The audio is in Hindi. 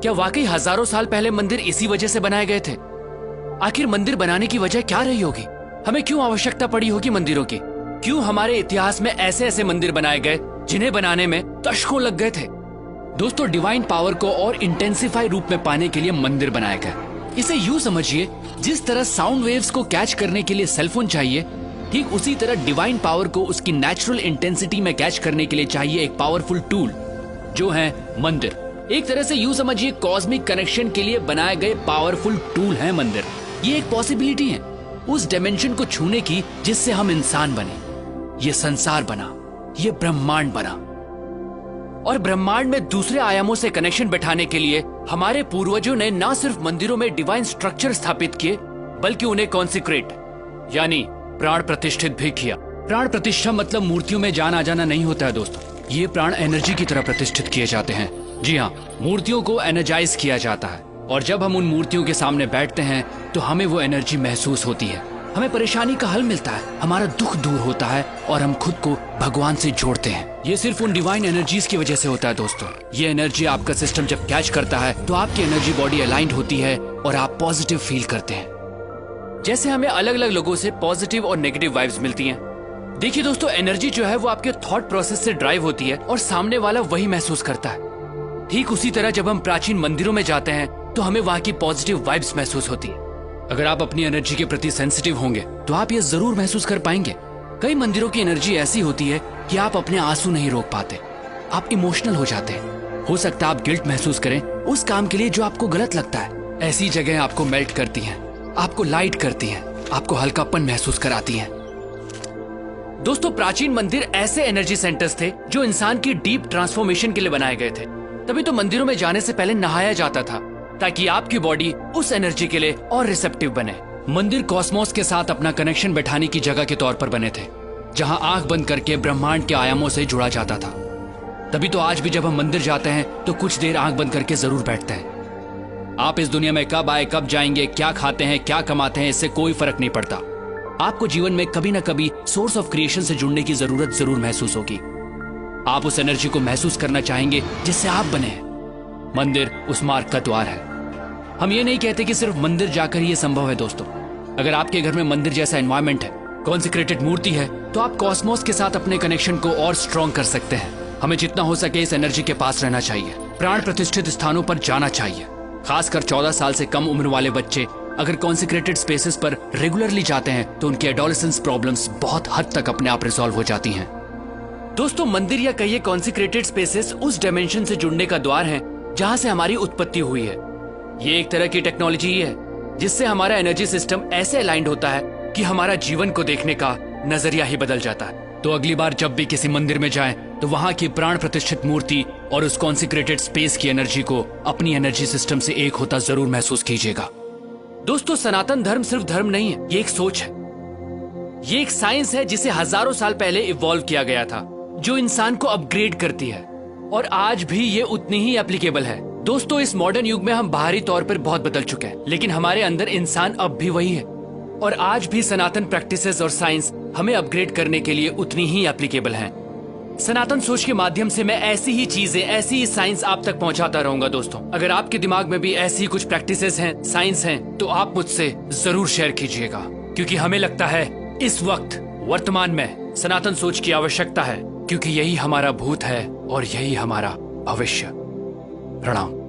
क्या वाकई हजारों साल पहले मंदिर इसी वजह से बनाए गए थे? आखिर मंदिर बनाने की वजह क्या रही होगी? हमें क्यों आवश्यकता पड़ी होगी मंदिरों की? क्यों हमारे इतिहास में ऐसे ऐसे मंदिर बनाए गए जिन्हें बनाने में दशकों लग गए थे? दोस्तों, डिवाइन पावर को और इंटेंसिफाई रूप में पाने के लिए मंदिर बनाए गए। इसे यूं समझिए, जिस तरह साउंड वेव्स को कैच करने के लिए सेलफोन चाहिए, ठीक उसी तरह डिवाइन पावर को उसकी नेचुरल इंटेंसिटी में कैच करने के लिए चाहिए एक पावरफुल टूल, जो है मंदिर। एक तरह से यूं समझिए, कॉस्मिक कनेक्शन के लिए बनाए गए पावरफुल टूल है मंदिर। ये एक पॉसिबिलिटी है उस डायमेंशन को छूने की जिससे हम इंसान बने, ये संसार बना, ये ब्रह्मांड बना। और ब्रह्मांड में दूसरे आयामों से कनेक्शन बैठाने के लिए हमारे पूर्वजों ने न सिर्फ मंदिरों में डिवाइन स्ट्रक्चर स्थापित किए, बल्कि उन्हें कॉन्सिक्रेट यानी प्राण प्रतिष्ठित भी किया। प्राण प्रतिष्ठा मतलब मूर्तियों में जान आ जाना नहीं होता है दोस्तों, ये प्राण एनर्जी की तरह प्रतिष्ठित किए जाते हैं। जी हाँ, मूर्तियों को एनर्जाइज किया जाता है और जब हम उन मूर्तियों के सामने बैठते हैं तो हमें वो एनर्जी महसूस होती है, हमें परेशानी का हल मिलता है, हमारा दुख दूर होता है और हम खुद को भगवान से जोड़ते हैं। ये सिर्फ उन डिवाइन एनर्जीज की वजह से होता है दोस्तों। ये एनर्जी आपका सिस्टम जब कैच करता है तो आपकी एनर्जी बॉडी अलाइंड होती है और आप पॉजिटिव फील करते हैं। जैसे हमें अलग अलग लोगों से पॉजिटिव और नेगेटिव वाइब्स मिलती हैं। देखिए दोस्तों, एनर्जी जो है वो आपके थॉट प्रोसेस से ड्राइव होती है और सामने वाला वही महसूस करता है। ठीक उसी तरह जब हम प्राचीन मंदिरों में जाते हैं तो हमें वहाँ की पॉजिटिव वाइब्स महसूस होती है। अगर आप अपनी एनर्जी के प्रति सेंसिटिव होंगे तो आप ये जरूर महसूस कर पाएंगे। कई मंदिरों की एनर्जी ऐसी होती है कि आप अपने आंसू नहीं रोक पाते, आप इमोशनल हो जाते हैं। हो सकता है आप गिल्ट महसूस करें उस काम के लिए जो आपको गलत लगता है। ऐसी जगह आपको मेल्ट करती हैं, आपको लाइट करती हैं, आपको हल्कापन महसूस कराती हैं। दोस्तों, प्राचीन मंदिर ऐसे एनर्जी सेंटर्स थे जो इंसान की डीप ट्रांसफॉर्मेशन के लिए बनाए गए थे। तभी तो मंदिरों में जाने से पहले नहाया जाता था ताकि आपकी बॉडी उस एनर्जी के लिए और रिसेप्टिव बने। मंदिर कॉस्मोस के साथ अपना कनेक्शन बैठाने की जगह के तौर पर बने थे, जहां आंख बंद करके ब्रह्मांड के आयामों से जुड़ा जाता था। तभी तो आज भी जब हम मंदिर जाते हैं तो कुछ देर आंख बंद करके जरूर बैठते हैं। आप इस दुनिया में कब आए, कब जाएंगे, क्या खाते हैं, क्या कमाते हैं, इससे कोई फर्क नहीं पड़ता। आपको जीवन में कभी ना कभी सोर्स ऑफ क्रिएशन से जुड़ने की जरूरत जरूर महसूस होगी। आप उस एनर्जी को महसूस करना चाहेंगे जिससे आप बने हैं। मंदिर उस मार्ग का द्वार है। हम ये नहीं कहते कि सिर्फ मंदिर जाकर ही ये संभव है दोस्तों। अगर आपके घर में मंदिर जैसा एनवायरनमेंट है, कॉन्सिक्रेटेड मूर्ति है, तो आप कॉस्मोस के साथ अपने कनेक्शन को और स्ट्रॉन्ग कर सकते हैं। हमें जितना हो सके इस एनर्जी के पास रहना चाहिए, प्राण प्रतिष्ठित स्थानों पर जाना चाहिए। खासकर 14 साल से कम उम्र वाले बच्चे अगर कॉन्सिक्रेटेड स्पेसेस पर रेगुलरली जाते हैं तो उनकी एडोलेसेंस प्रॉब्लम्स बहुत हद तक अपने आप रिजॉल्व हो जाती हैं। दोस्तों, मंदिर या कहिए कॉन्सिक्रेटेड स्पेसेस उस डायमेंशन से जुड़ने का द्वार है जहां से हमारी उत्पत्ति हुई है। ये एक तरह की टेक्नोलॉजी ही है जिससे हमारा एनर्जी सिस्टम ऐसे अलाइंड होता है कि हमारा जीवन को देखने का नजरिया ही बदल जाता है। तो अगली बार जब भी किसी मंदिर में जाएं तो वहां की प्राण प्रतिष्ठित मूर्ति और उस कॉन्सिक्रेटेड स्पेस की एनर्जी को अपनी एनर्जी सिस्टम से एक होता जरूर महसूस कीजिएगा। दोस्तों, सनातन धर्म सिर्फ धर्म नहीं है, ये एक सोच है, ये एक साइंस है जिसे हजारों साल पहले इवॉल्व किया गया था, जो इंसान को अपग्रेड करती है और आज भी ये उतनी ही एप्लीकेबल है। दोस्तों, इस मॉडर्न युग में हम बाहरी तौर पर बहुत बदल चुके हैं, लेकिन हमारे अंदर इंसान अब भी वही है और आज भी सनातन प्रैक्टिसेस और साइंस हमें अपग्रेड करने के लिए उतनी ही एप्लीकेबल हैं। सनातन सोच के माध्यम से मैं ऐसी ही चीजें, ऐसी ही साइंस आप तक पहुंचाता रहूंगा। दोस्तों, अगर आपके दिमाग में भी ऐसी ही कुछ प्रैक्टिसेस हैं, साइंस हैं, तो आप मुझसे जरूर शेयर कीजिएगा, क्योंकि हमें लगता है इस वक्त वर्तमान में सनातन सोच की आवश्यकता है, क्योंकि यही हमारा भूत है और यही हमारा भविष्य। प्रणाम।